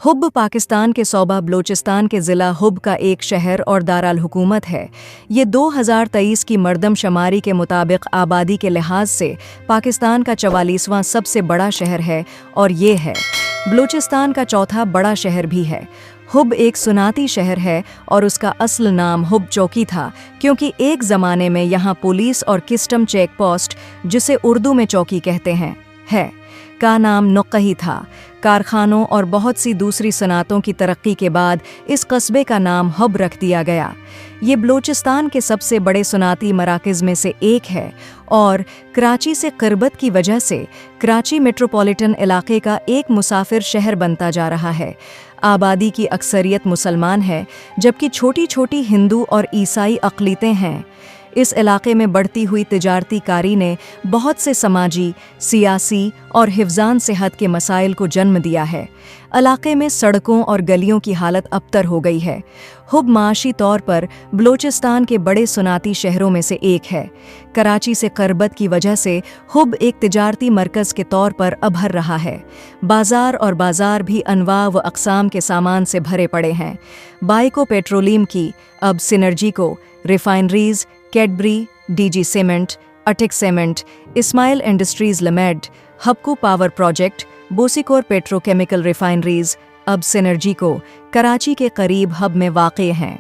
Hub Pakistan के सूबा बलूचिस्तान के ज़िला हुब का एक शहर और दारुल हुकूमत है। ये 2023 की मर्दमशुमारी के मुताबिक आबादी के लिहाज से पाकिस्तान का 44वां सबसे बड़ा शहर है और ये है बलूचिस्तान का चौथा बड़ा शहर भी है। हुब एक सुनाती शहर है और उसका असल नाम हुब चौकी था क्योंकि एक ज़माने में यहाँ पुलिस और कस्टम चेक पोस्ट, जिसे उर्दू में चौकी कहते हैं, का नाम नुक्कही था। कारखानों और बहुत सी दूसरी सनातों की तरक्की के बाद इस कस्बे का नाम हुब रख दिया गया। ये बलूचिस्तान के सबसे बड़े सुनाती मराकज़ में से एक है और कराची से क़ुर्बत की वजह से कराची मेट्रोपॉलिटन इलाके का एक मुसाफिर शहर बनता जा रहा है। आबादी की अक्सरियत मुसलमान है जबकि छोटी छोटी हिंदू और ईसाई अक़लियतें हैं। इस इलाके में बढ़ती हुई तिजारती कारी ने बहुत से समाजी, सियासी और हिफ्ज़ान सेहत के मसाइल को जन्म दिया है। इलाके में सड़कों और गलियों की हालत अबतर हो गई है। हुब माशी तौर पर बलूचिस्तान के बड़े सुनाती शहरों में से एक है। कराची से क़ुर्बत की वजह से हुब एक तिजारती मरकज़ के तौर पर अभर रहा है। बाज़ार भी अनवा व अक़साम के सामान से भरे पड़े हैं। बाइको पेट्रोलियम की, अब Cnergyico, Refineries, Cadbury, DG Cement, Attock Cement, Ismail Industries Limited, Hubco Power Project, Bosicor Petrochemical Refineries, अब सिनर्जिको, कराची के करीब हब में वाक़ हैं।